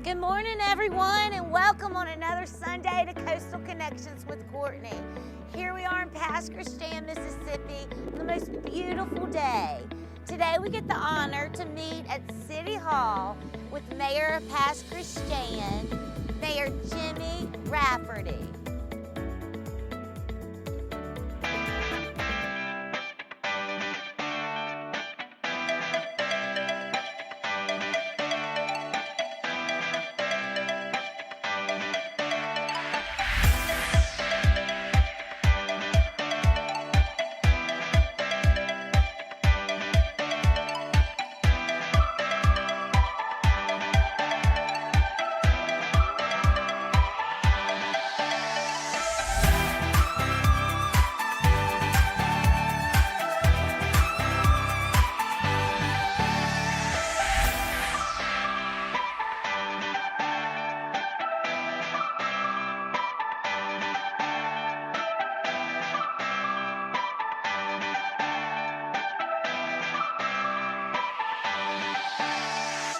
Good morning, everyone, and welcome on another Sunday to Coastal Connections with Courtney. Here we are in Pass Christian, Mississippi, on the most beautiful day. Today we get the honor to meet at City Hall with Mayor of Pass Christian, Mayor Jimmy Rafferty.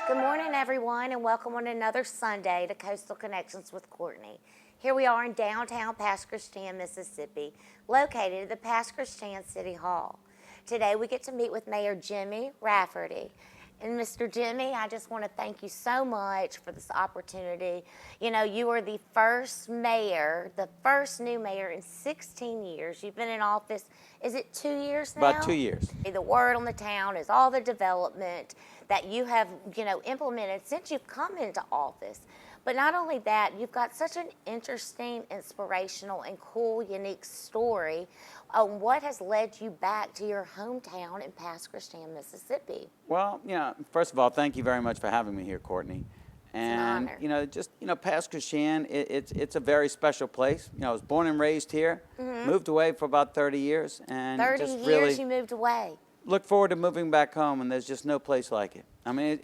Good morning, everyone, and welcome on another Sunday to Coastal Connections with Courtney. Here we are in downtown Pass Christian, Mississippi, located at the Pass Christian City Hall. Today we get to meet with Mayor Jimmy Rafferty. And Mr. Jimmy, I just want to thank you so much for this opportunity. You know, you are the first mayor, the first new mayor in 16 years. You've been in office, is it 2 years now? About 2 years. The word on the town is all the development that you have, implemented since you've come into office. But not only that, you've got such an interesting, inspirational, and cool, unique story on what has led you back to your hometown in Pass Christian, Mississippi. Well, first of all, thank you very much for having me here, Courtney. And, it's an honor. Pass Christian, it's a very special place. I was born and raised here, moved away for about 30 years. And 30 just years really you moved away. Look forward to moving back home, and there's just no place like it. I mean,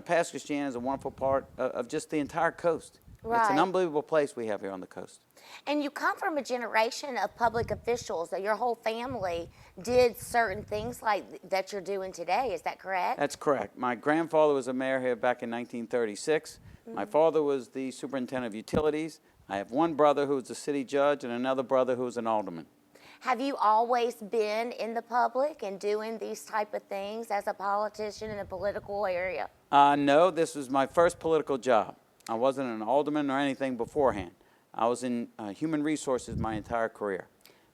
Pass Christian is a wonderful part of just the entire coast. Right. It's an unbelievable place we have here on the coast. And you come from a generation of public officials that your whole family did certain things like that you're doing today. Is that correct? That's correct. My grandfather was a mayor here back in 1936. My father was the superintendent of utilities. I have one brother who was a city judge and another brother who was an alderman. Have you always been in the public and doing these type of things as a politician in a political area? No, this was my first political job. I wasn't an alderman or anything beforehand. I was in human resources my entire career.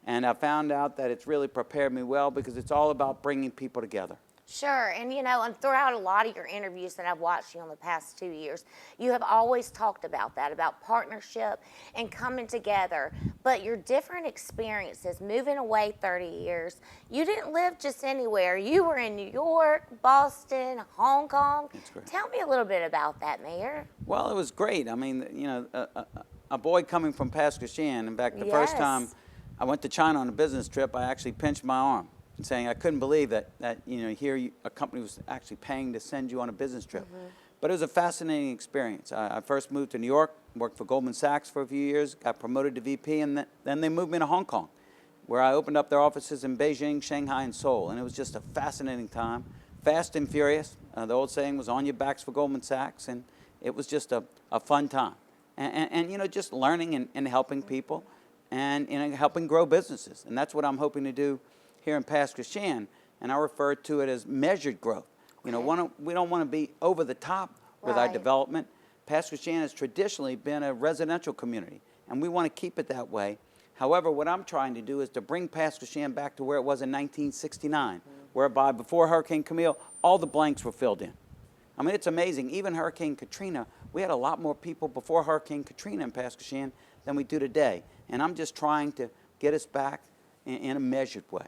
And I found out that it's really prepared me well because it's all about bringing people together. Sure, and and throughout a lot of your interviews that I've watched you in the past 2 years, you have always talked about that, about partnership and coming together. But your different experiences, moving away 30 years, you didn't live just anywhere. You were in New York, Boston, Hong Kong. That's correct. Tell me a little bit about that, Mayor. Well, it was great. I mean, a boy coming from Pass Christian, in fact, the first time I went to China on a business trip, I actually pinched my arm. And saying I couldn't believe that here a company was actually paying to send you on a business trip. But it was a fascinating experience. I first moved to New York, worked for Goldman Sachs for a few years, got promoted to VP, and then they moved me to Hong Kong, where I opened up their offices in Beijing, Shanghai, and Seoul. And it was just a fascinating time, fast and furious. The old saying was on your backs for Goldman Sachs, and it was just a fun time. And just learning and helping people and helping grow businesses. And that's what I'm hoping to do here in Pass Christian, and I refer to it as measured growth. We don't want to be over the top with our development. Pass Christian has traditionally been a residential community, and we want to keep it that way. However, what I'm trying to do is to bring Pass Christian back to where it was in 1969, whereby before Hurricane Camille, all the blanks were filled in. I mean, it's amazing. Even Hurricane Katrina, we had a lot more people before Hurricane Katrina in Pass Christian than we do today. And I'm just trying to get us back in a measured way.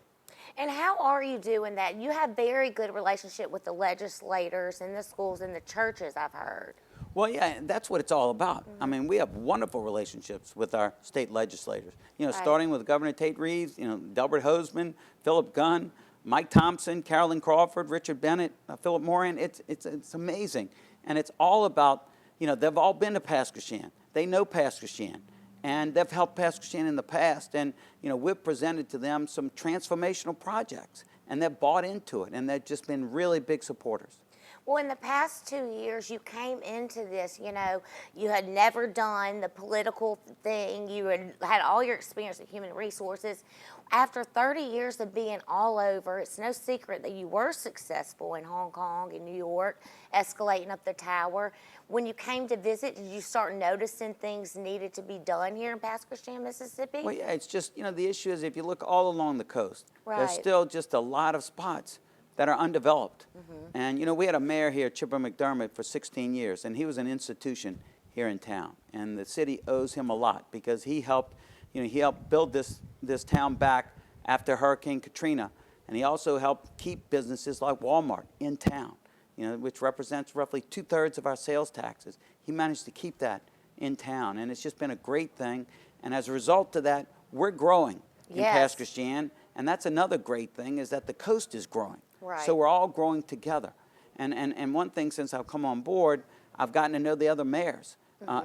And how are you doing that? You have very good relationship with the legislators and the schools and the churches, I've heard. Well, yeah, that's what it's all about. I mean, we have wonderful relationships with our state legislators. Starting with Governor Tate Reeves, Delbert Hosemann, Philip Gunn, Mike Thompson, Carolyn Crawford, Richard Bennett, Philip Moran. It's amazing. And it's all about, they've all been to Pass Christian. They know Pass Christian. And they've helped Pass Christian in the past, and we've presented to them some transformational projects, and they've bought into it, and they've just been really big supporters. Well, in the past 2 years, you came into this, you had never done the political thing. You had all your experience in human resources. After 30 years of being all over, it's no secret that you were successful in Hong Kong and New York, escalating up the tower. When you came to visit, did you start noticing things needed to be done here in Pasquistan, Mississippi? Well, yeah, it's just, the issue is if you look all along the coast, there's Right. still just a lot of spots that are undeveloped. And, we had a mayor here, Chipper McDermott, for 16 years, and he was an institution here in town. And the city owes him a lot because he helped, he helped build this town back after Hurricane Katrina. And he also helped keep businesses like Walmart in town, which represents roughly 2/3 of our sales taxes. He managed to keep that in town, and it's just been a great thing. And as a result of that, we're growing in Yes. Pasquistan, and that's another great thing is that the coast is growing. Right. So we're all growing together. And one thing since I've come on board, I've gotten to know the other mayors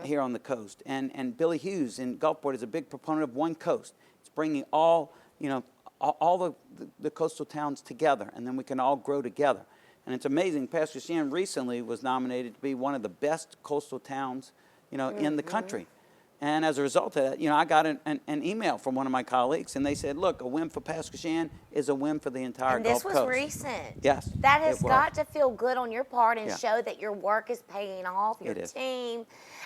here on the coast. And Billy Hughes in Gulfport is a big proponent of one coast. It's bringing all the coastal towns together, and then we can all grow together. And it's amazing. Pasquistan recently was nominated to be one of the best coastal towns, in the country. And as a result of that, I got an email from one of my colleagues, and they said, look, a win for Pasquishan is a win for the entire And Gulf this Coast. was recent. Yes, That has it was. got to feel good on your part and Yeah. show that your work is paying off, your It is. team.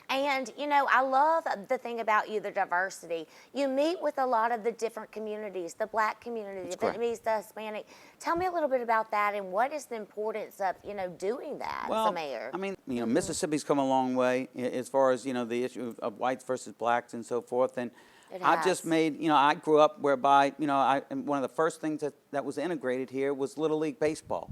And, I love the thing about you, the diversity. You meet with a lot of the different communities, the Black community, the correct. Vietnamese, the Hispanic. Tell me a little bit about that and what is the importance of, doing that as a mayor? I mean, Mississippi's come a long way as far as, the issue of whites versus blacks and so forth. And It I've just has. made, I grew up whereby, and one of the first things that was integrated here was Little League Baseball.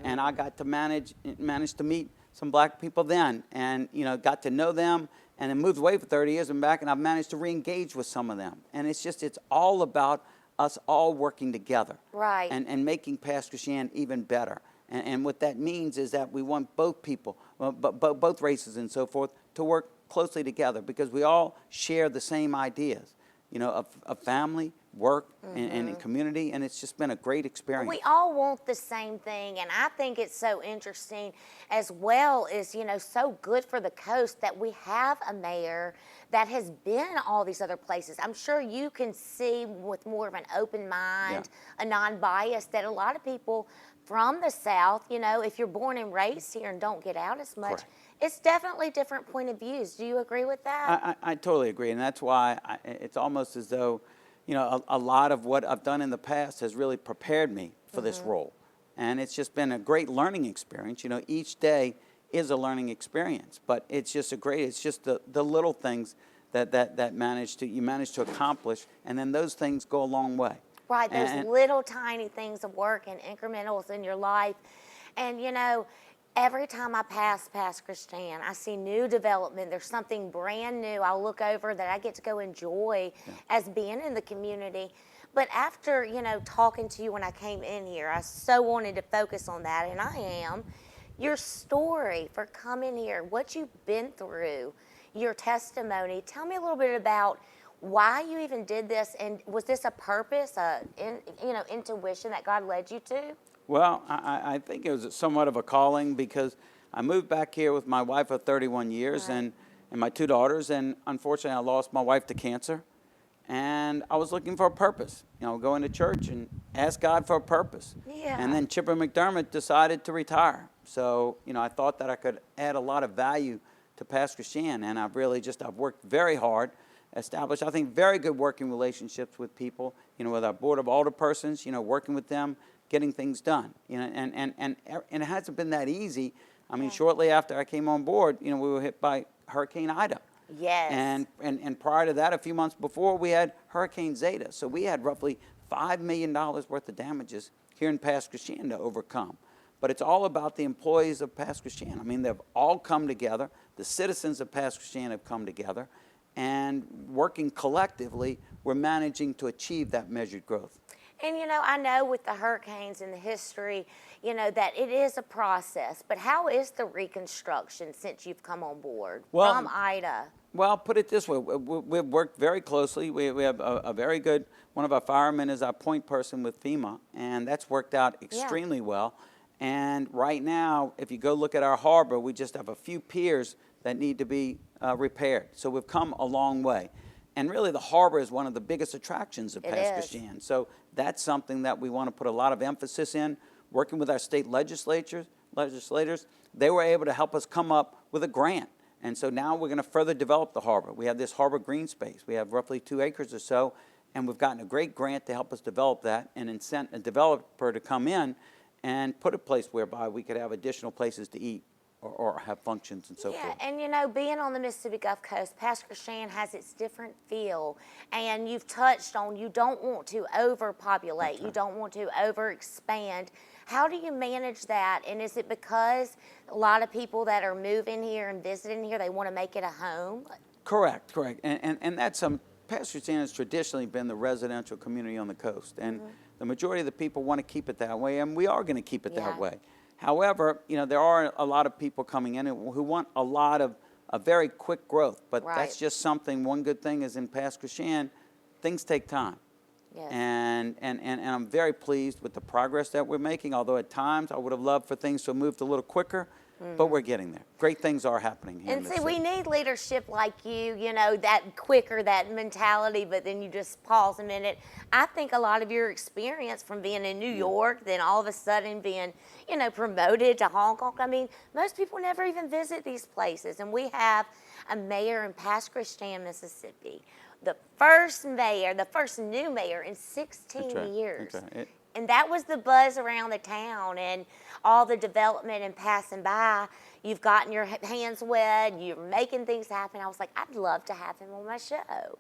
And I got to managed to meet some black people then and, got to know them and then moved away for 30 years and back, and I've managed to re-engage with some of them. And it's all about us all working together. Right. And making Pasquishan even better. And what that means is that we want both people, both races and so forth, to work closely together because we all share the same ideas, of family, work, and community, and it's just been a great experience. We all want the same thing, and I think it's so interesting as well as, so good for the coast that we have a mayor that has been all these other places. I'm sure you can see with more of an open mind, a non-bias, that a lot of people from the South, if you're born and raised here and don't get out as much, Correct. it's definitely different point of views. Do you agree with that? I totally agree, and that's why it's almost as though, a lot of what I've done in the past has really prepared me for this role. And it's just been a great learning experience. Each day is a learning experience, but it's just the little things that you manage to accomplish, and then those things go a long way. Right, those And- little tiny things of work and incrementals in your life. And every time I pass Pasquistan, I see new development. There's something brand new I'll look over that I get to go enjoy as being in the community. But after, talking to you when I came in here, I so wanted to focus on that, and I am. Your story for coming here, what you've been through, your testimony. Tell me a little bit about why you even did this, and was this a purpose, intuition that God led you to? Well, I think it was somewhat of a calling because I moved back here with my wife of 31 years and my two daughters, and unfortunately I lost my wife to cancer. And I was looking for a purpose, going to church and ask God for a purpose. Yeah. And then Chipper McDermott decided to retire. So, I thought that I could add a lot of value to Pasquishan, and I've worked very hard, established, I think, very good working relationships with people, with our board of alderpersons, working with them, getting things done. And it hasn't been that easy. I mean, shortly after I came on board, we were hit by Hurricane Ida. Yes. And prior to that, a few months before, we had Hurricane Zeta. So we had roughly $5 million worth of damages here in Pasquishan to overcome. But it's all about the employees of Pasquishan. I mean, they've all come together. The citizens of Pasquishan have come together. And working collectively, we're managing to achieve that measured growth. And, I know with the hurricanes and the history, that it is a process. But how is the reconstruction since you've come on board from Ida? Well, put it this way. We've worked very closely. We have a very good, one of our firemen is our point person with FEMA, and that's worked out extremely well. And right now, if you go look at our harbor, we just have a few piers that need to be repaired. So we've come a long way. And really, the harbor is one of the biggest attractions of Pasquishan. So that's something that we want to put a lot of emphasis in. Working with our state legislators, they were able to help us come up with a grant. And so now we're going to further develop the harbor. We have this harbor green space. We have roughly 2 acres or so, and we've gotten a great grant to help us develop that and incent a developer to come in and put a place whereby we could have additional places to eat or have functions and so forth. Yeah, and you know, being on the Mississippi Gulf Coast, Pasquishan has its different feel, and you've touched on you don't want to overpopulate, you don't want to overexpand. How do you manage that, and is it because a lot of people that are moving here and visiting here, they want to make it a home? Correct. And that's Pasquishan has traditionally been the residential community on the coast, and the majority of the people want to keep it that way, and we are going to keep it that way. However, you know, there are a lot of people coming in who want a lot of a very quick growth, but that's just something. One good thing is in Pasquishan, things take time. Yes. And I'm very pleased with the progress that we're making, although at times I would have loved for things to have moved a little quicker, but we're getting there. Great things are happening here. And see, we need leadership like you know, that quicker, that mentality, but then you just pause a minute. I think a lot of your experience from being in New York, then all of a sudden being, you know, promoted to Hong Kong. I mean, most people never even visit these places. And we have a mayor in Pasquishan, Mississippi. The first mayor, the first new mayor in 16 years. That's right. And that was the buzz around the town and all the development and passing by. You've gotten your hands wet, you're making things happen. I was like, I'd love to have him on my show.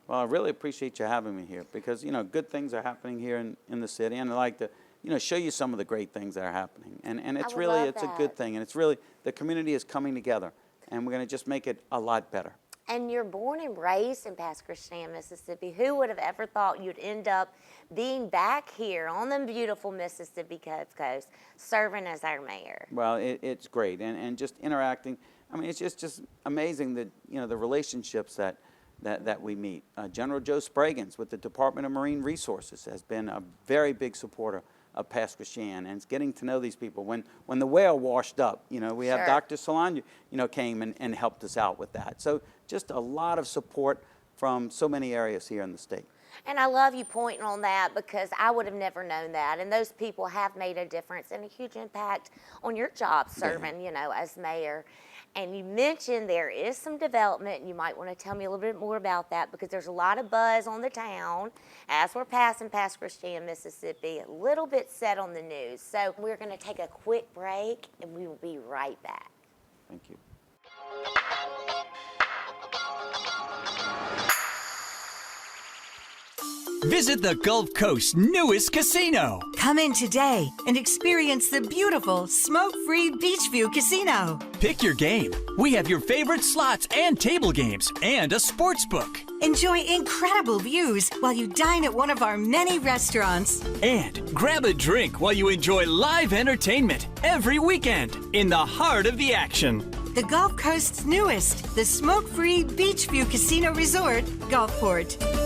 Well, I really appreciate you having me here because, you know, good things are happening here in the city, and I'd like to, you know, show you some of the great things that are happening. And it's really, it's a good thing, and it's really, the community is coming together, and we're going to just make it a lot better. And you're born and raised in Pasquishan, Mississippi. Who would have ever thought you'd end up being back here on the beautiful Mississippi Gulf Coast, serving as our mayor? Well, it's great, and just interacting. I mean, it's just amazing that, you know, the relationships that we meet. General Joe Spraggins with the Department of Marine Resources has been a very big supporter of Pasquishan, and it's getting to know these people. When the whale washed up, you know, we have Dr. Solange, you know, came and helped us out with that. So just a lot of support from so many areas here in the state. And I love you pointing on that because I would have never known that. And those people have made a difference and a huge impact on your job serving, you know, as mayor. And you mentioned there is some development, and you might want to tell me a little bit more about that because there's a lot of buzz on the town as we're passing Pasquishan, Mississippi, a little bit set on the news. So we're going to take a quick break, and we will be right back. Thank you. Visit the Gulf Coast's newest casino. Come in today and experience the beautiful smoke-free Beachview Casino. Pick your game. We have your favorite slots and table games and a sports book. Enjoy incredible views while you dine at one of our many restaurants. And grab a drink while you enjoy live entertainment every weekend in the heart of the action. The Gulf Coast's newest, the smoke-free Beachview Casino Resort, Gulfport.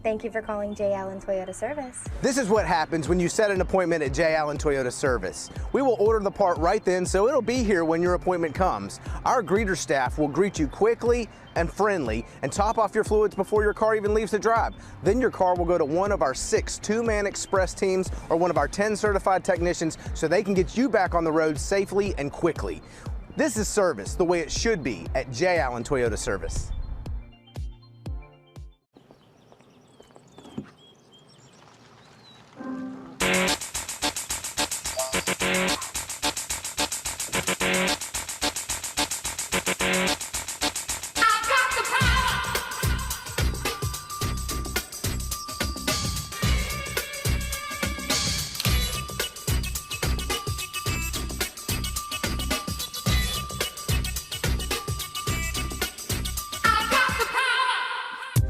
Thank you for calling J. Allen Toyota Service. This is what happens when you set an appointment at J. Allen Toyota Service. We will order the part right then, so it'll be here when your appointment comes. Our greeter staff will greet you quickly and friendly and top off your fluids before your car even leaves the drive. Then your car will go to one of our 6 two-man express teams or one of our 10 certified technicians so they can get you back on the road safely and quickly. This is service the way it should be at J. Allen Toyota Service.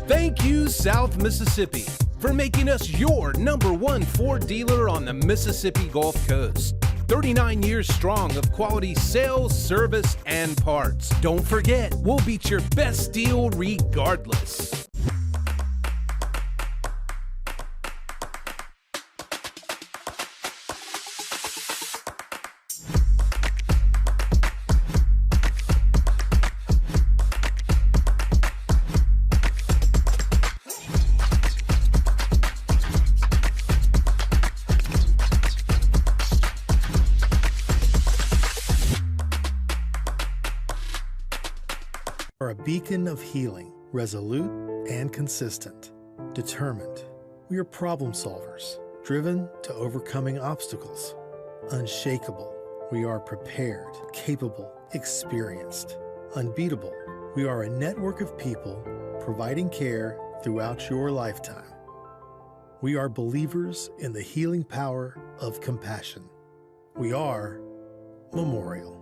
Thank you, South Mississippi, for making us your #1 Ford dealer on the Mississippi Gulf Coast. 39 years strong of quality sales, service, and parts. Don't forget, we'll beat your best deal regardless. are a beacon of healing, resolute and consistent. Determined, we are problem solvers, driven to overcoming obstacles. Unshakable, we are prepared, capable, experienced. Unbeatable, we are a network of people providing care throughout your lifetime. We are believers in the healing power of compassion. We are Memorial.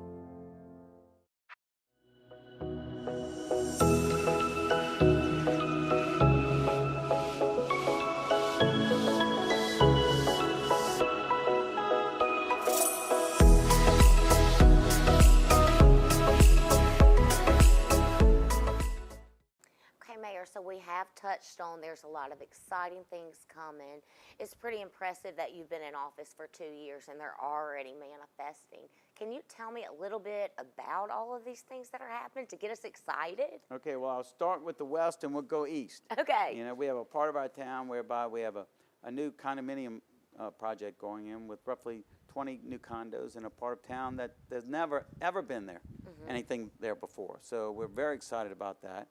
Mayor, so we have touched on there's a lot of exciting things coming. It's pretty impressive that you've been in office for 2 years and they're already manifesting. Can you tell me a little bit about all of these things that are happening to get us excited? Okay, well, I'll start with the west and we'll go east. Okay. You know, we have a part of our town whereby we have a new condominium project going in with roughly 20 new condos in a part of town that there's never, ever been there, anything there before. So we're very excited about that.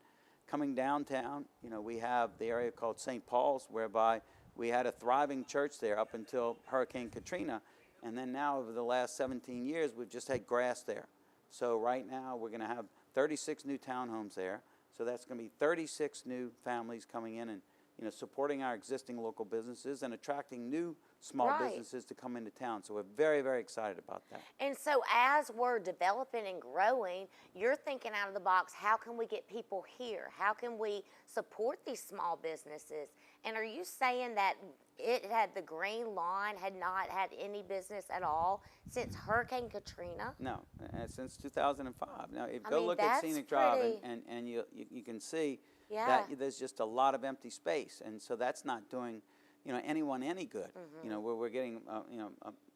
Coming downtown, you know, we have the area called St. Paul's, whereby we had a thriving church there up until Hurricane Katrina. And then now, over the last 17 years, we've just had grass there. So right now, we're going to have 36 new townhomes there. So that's going to be 36 new families coming in and, you know, supporting our existing local businesses and attracting new small businesses to come into town. So we're very, very excited about that. And so as we're developing and growing, you're thinking out of the box, how can we get people here? How can we support these small businesses? And are you saying that the Green Lawn had not had any business at all since Hurricane Katrina? No, since 2005. Now, if you go look at Scenic Drive and you can see that there's just a lot of empty space. And so that's not doing, you know, anyone any good. You know, we're getting, you know,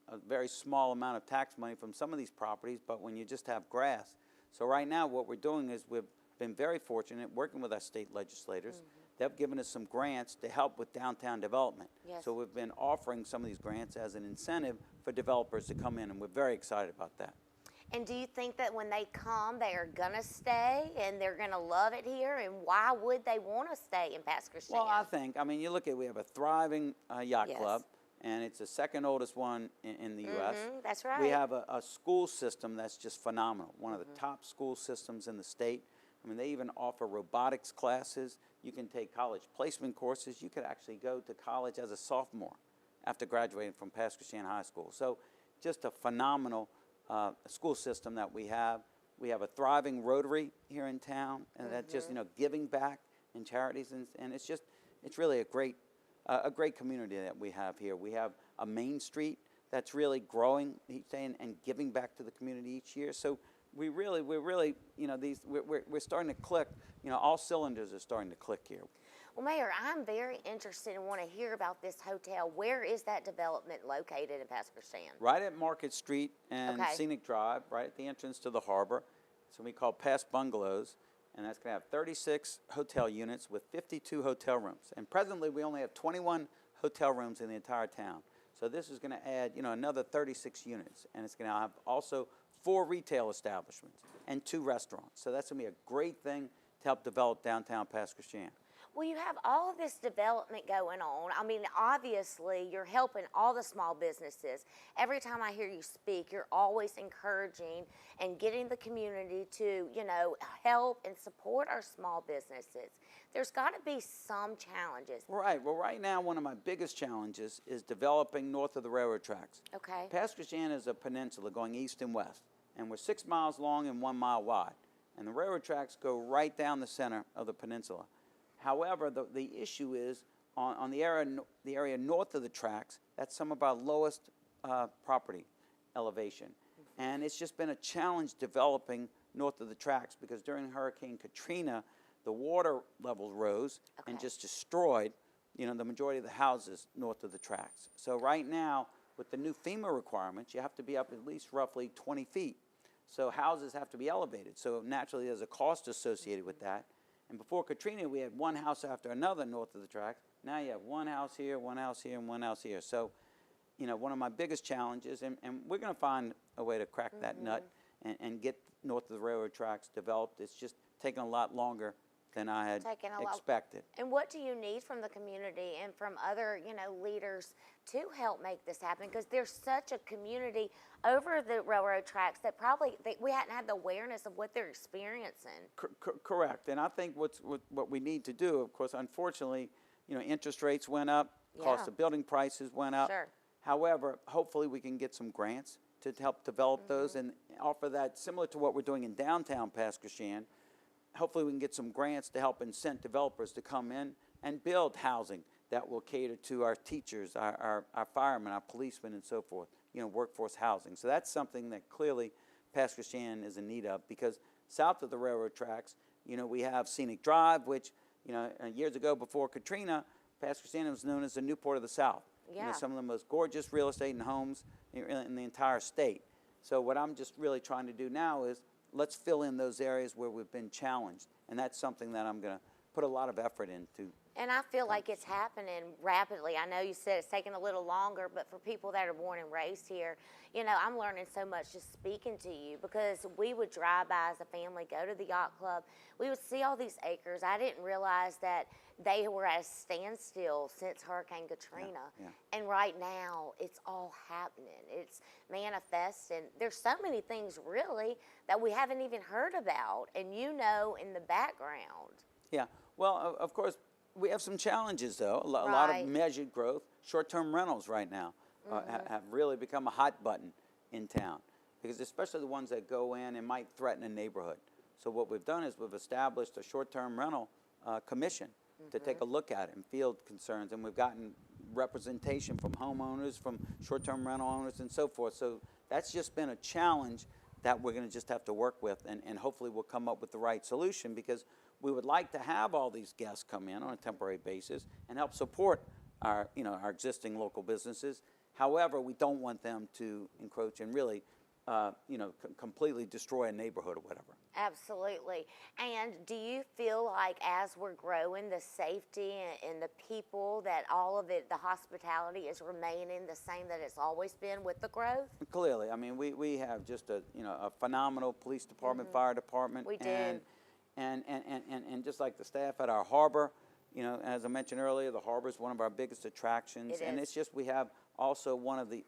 a very small amount of tax money from some of these properties, but when you just have grass. So right now what we're doing is we've been very fortunate working with our state legislators. They've given us some grants to help with downtown development. So we've been offering some of these grants as an incentive for developers to come in, and we're very excited about that. And do you think that when they come, they are going to stay and they're going to love it here? And why would they want to stay in Pass Christian? Well, I think, I mean, you look at, we have a thriving yacht club, and it's the second oldest one in the U.S. That's right. We have a school system that's just phenomenal, one of the top school systems in the state. I mean, they even offer robotics classes. You can take college placement courses. You could actually go to college as a sophomore after graduating from Pass Christian High School. So just a phenomenal school system that we have. We have a thriving Rotary here in town, and that's just, you know, giving back in charities, and it's just, it's really a great community that we have here. We have a Main Street that's really growing each day and giving back to the community each year. So we're really, you know, we're starting to click. You know, all cylinders are starting to click here. Well, Mayor, I'm very interested and want to hear about this hotel. Where is that development located in Pass Christian? Right at Market Street and Scenic Drive, right at the entrance to the harbor. So we call Pass Bungalows, and that's going to have 36 hotel units with 52 hotel rooms. And presently, we only have 21 hotel rooms in the entire town. So this is going to add, you know, another 36 units, and it's going to have also 4 retail establishments and 2 restaurants. So that's going to be a great thing to help develop downtown Pass Christian. Well, you have all of this development going on. I mean, obviously, you're helping all the small businesses. Every time I hear you speak, you're always encouraging and getting the community to, you know, help and support our small businesses. There's got to be some challenges. Right. Well, right now, one of my biggest challenges is developing north of the railroad tracks. Okay. Pass Christian is a peninsula going east and west, and we're 6 miles long and 1 mile wide. And the railroad tracks go right down the center of the peninsula. However, the issue is on the area north of the tracks, that's some of our lowest property elevation. And it's just been a challenge developing north of the tracks because during Hurricane Katrina, the water levels rose and just destroyed, you know, the majority of the houses north of the tracks. So right now, with the new FEMA requirements, you have to be up at least roughly 20 feet. So houses have to be elevated. So naturally, there's a cost associated with that. And before Katrina, we had one house after another north of the tracks. Now you have one house here, one house here, and one house here. So, you know, one of my biggest challenges, and we're going to find a way to crack that nut and get north of the railroad tracks developed. It's just taken a lot longer than I had expected. And what do you need from the community and from other, leaders to help make this happen? Because there's such a community over the railroad tracks that probably we hadn't had the awareness of what they're experiencing. Correct. And I think what we need to do, of course, unfortunately, interest rates went up, cost of building prices went up. Sure. However, hopefully we can get some grants to help develop those and offer that similar to what we're doing in downtown Pasquotank. Hopefully we can get some grants to help incent developers to come in and build housing that will cater to our teachers, our firemen, our policemen, and so forth, workforce housing. So that's something that clearly Pasquotank is in need of, because south of the railroad tracks, we have Scenic Drive, which, years ago before Katrina, Pasquotank was known as the Newport of the South. Yeah. Some of the most gorgeous real estate and homes in the entire state. So what I'm just really trying to do now is let's fill in those areas where we've been challenged. And that's something that I'm going to put a lot of effort into. And I feel like it's happening rapidly. I know you said it's taking a little longer, but for people that are born and raised here, I'm learning so much just speaking to you, because we would drive by as a family, go to the yacht club. We would see all these acres. I didn't realize that they were at a standstill since Hurricane Katrina. Yeah. And right now, it's all happening. It's manifesting. There's so many things, really, that we haven't even heard about, and in the background. Yeah. Well, of course, we have some challenges, though. A lot of measured growth. Short-term rentals right now have really become a hot button in town, because especially the ones that go in and might threaten a neighborhood. So what we've done is we've established a short-term rental commission to take a look at it and field concerns, and we've gotten representation from homeowners, from short-term rental owners, and so forth. So that's just been a challenge that we're going to just have to work with, and hopefully we'll come up with the right solution, because we would like to have all these guests come in on a temporary basis and help support our existing local businesses. However, we don't want them to encroach and really, completely destroy a neighborhood or whatever. Absolutely. And do you feel like as we're growing, the safety and the people, that all of it, the hospitality is remaining the same that it's always been with the growth? Clearly. I mean, we have just a phenomenal police department, fire department. We do. And just like the staff at our harbor, as I mentioned earlier, the harbor is one of our biggest attractions. It is. It's just we have also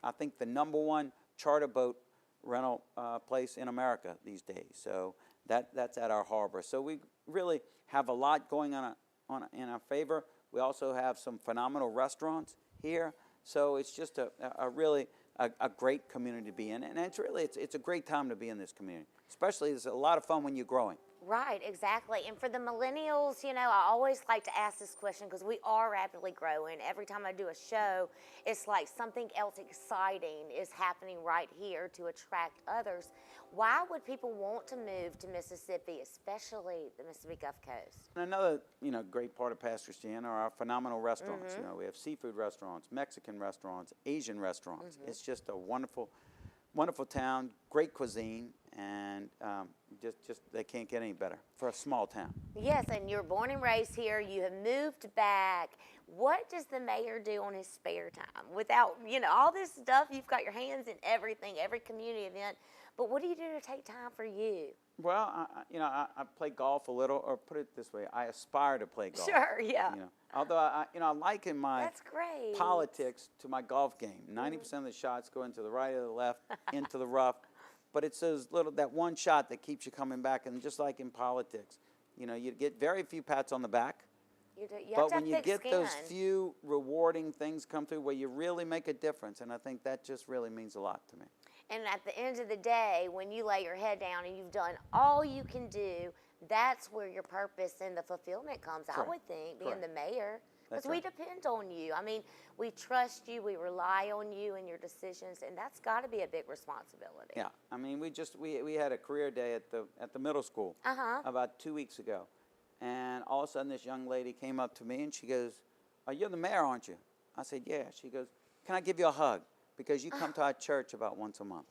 I think the number 1 charter boat rental place in America these days. So that's at our harbor. So we really have a lot going on in our favor. We also have some phenomenal restaurants here. So it's just a really great community to be in. And it's a great time to be in this community. Especially, it's a lot of fun when you're growing. Right, exactly. And for the millennials, I always like to ask this question, because we are rapidly growing. Every time I do a show, it's like something else exciting is happening right here to attract others. Why would people want to move to Mississippi, especially the Mississippi Gulf Coast? And another, great part of Pasquotank are our phenomenal restaurants. We have seafood restaurants, Mexican restaurants, Asian restaurants. It's just a wonderful town, great cuisine, and just they can't get any better for a small town. Yes, and you're born and raised here. You have moved back. What does the mayor do on his spare time? Without, all this stuff, you've got your hands in everything, every community event. But what do you do to take time for you? Well, I play golf a little, or put it this way, I aspire to play golf. Sure, yeah. Although I liken my That's great. politics to my golf game. 90% of the shots go into the right or the left, into the rough. But it's that one shot that keeps you coming back. And just like in politics, you get very few pats on the back. But when you get those few rewarding things come through where you really make a difference, and I think that just really means a lot to me. And at the end of the day, when you lay your head down and you've done all you can do, that's where your purpose and the fulfillment comes, I would think, being the mayor. Because we depend on you. I mean, we trust you, we rely on you and your decisions, and that's got to be a big responsibility. Yeah, I mean, we had a career day at the middle school about 2 weeks ago, and all of a sudden this young lady came up to me and she goes, "Oh, you're the mayor, aren't you?" I said, "Yeah." She goes, "Can I give you a hug? Because you come to our church about once a month."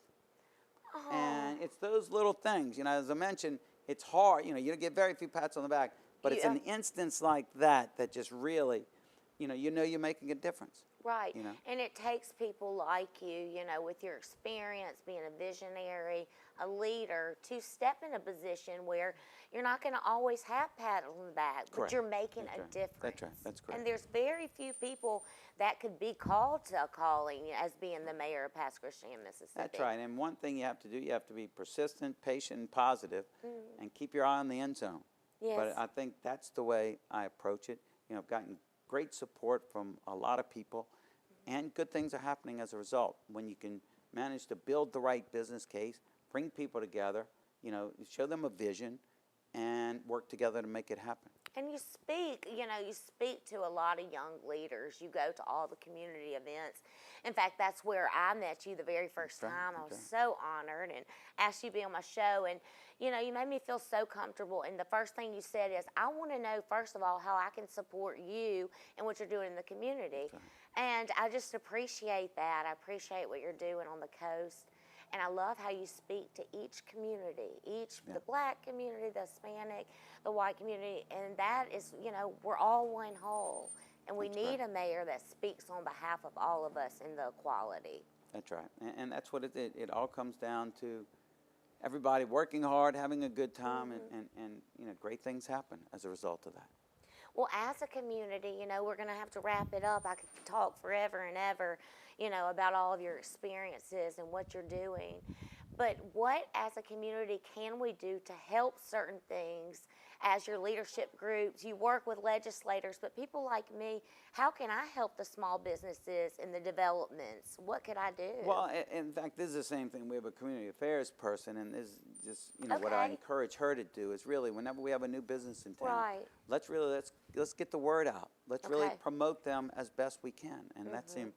And it's those little things, as I mentioned, it's hard, you get very few pats on the back, but it's an instance like that just really, you're making a difference. Right. You know? And it takes people like you know, with your experience, being a visionary, a leader, to step in a position where you're not going to always have pat on the back, but Correct. you're making That's a right. difference. That's right. That's correct. And there's very few people that could be called to a calling as being the mayor of Pass Christian, Mississippi. That's right. And one thing you have to do, you have to be persistent, patient, and positive, and keep your eye on the end zone. Yes. But I think that's the way I approach it. You know, I've gotten great support from a lot of people, and good things are happening as a result. When you can manage to build the right business case, bring people together, you know, show them a vision, and work together to make it happen. And you speak, you know, you speak to a lot of young leaders. You go to all the community events. In fact, that's where I met you the very first That's right, time. I that's was right. so honored and asked you to be on my show. And, you know, you made me feel so comfortable. And the first thing you said is, I want to know, first of all, how I can support you and what you're doing in the community. right. And I just appreciate that. I appreciate what you're doing on the coast. And I love how you speak to each community, the black community, the Hispanic, the white community, and that is, you know, we're all one whole. And we That's need right. a mayor that speaks on behalf of all of us in the equality. That's right. And that's what it all comes down to. Everybody working hard, having a good time, and you know, great things happen as a result of that. Well, as a community, you know, we're going to have to wrap it up. I could talk forever and ever, you know, about all of your experiences and what you're doing. But what, as a community, can we do to help certain things as your leadership groups? You work with legislators, but people like me, how can I help the small businesses and the developments? What could I do? Well, in fact, this is the same thing. We have a community affairs person, and this is just, you know, what I Okay. encourage her to do is really, whenever we have a new business in town, Right. let's get the word out. Let's really Okay. promote them as best we can, and that's the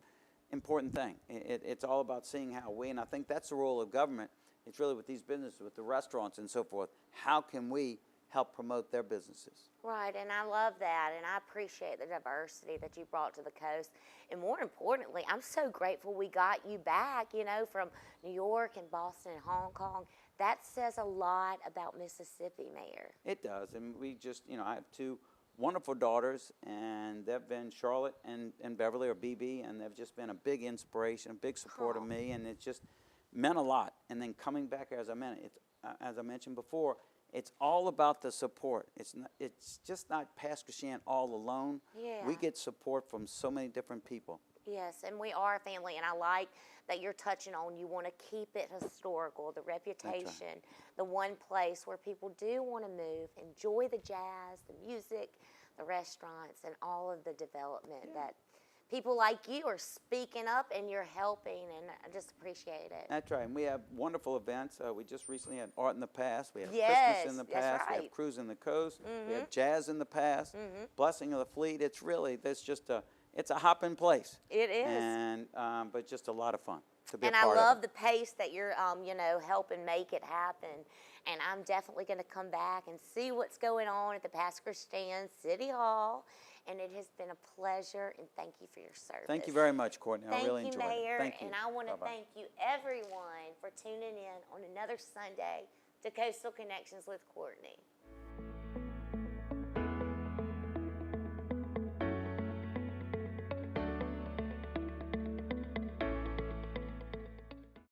important thing. It's all about seeing how we, and I think that's the role of government. It's really with these businesses, with the restaurants and so forth. How can we help promote their businesses? Right, and I love that, and I appreciate the diversity that you brought to the coast. And more importantly, I'm so grateful we got you back, you know, from New York and Boston and Hong Kong. That says a lot about Mississippi, Mayor. It does, and we just, you know, I have two wonderful daughters, and they've been Charlotte and Beverly, or BB, and they've just been a big inspiration, a big support of me, and it just meant a lot. And then coming back, as I mentioned before, it's all about the support. It's just not Pass Christian all alone. Yeah. We get support from so many different people. Yes, and we are a family, and I like that you're touching on you want to keep it historical, the reputation, the one place where people do want to move, enjoy the jazz, the music, the restaurants, and all of the development that people like you are speaking up and you're helping, and I just appreciate it. That's right, and we have wonderful events. We just recently had Art in the Past. We have Yes, Christmas in the that's past. We right. have Cruise in the Coast. We have Jazz in the past. Blessing of the Fleet. It's really, it's a hopping place. It is. And but just a lot of fun to be And a I part love of. the pace that you're, you know, helping make it happen. And I'm definitely going to come back and see what's going on at the Pass Christian City Hall. And it has been a pleasure, and thank you for your service. Thank you very much, Courtney. I Thank really you, enjoyed Mayor, it. Thank you. and I want to Bye-bye. thank you, everyone, for tuning in on another Sunday to Coastal Connections with Courtney.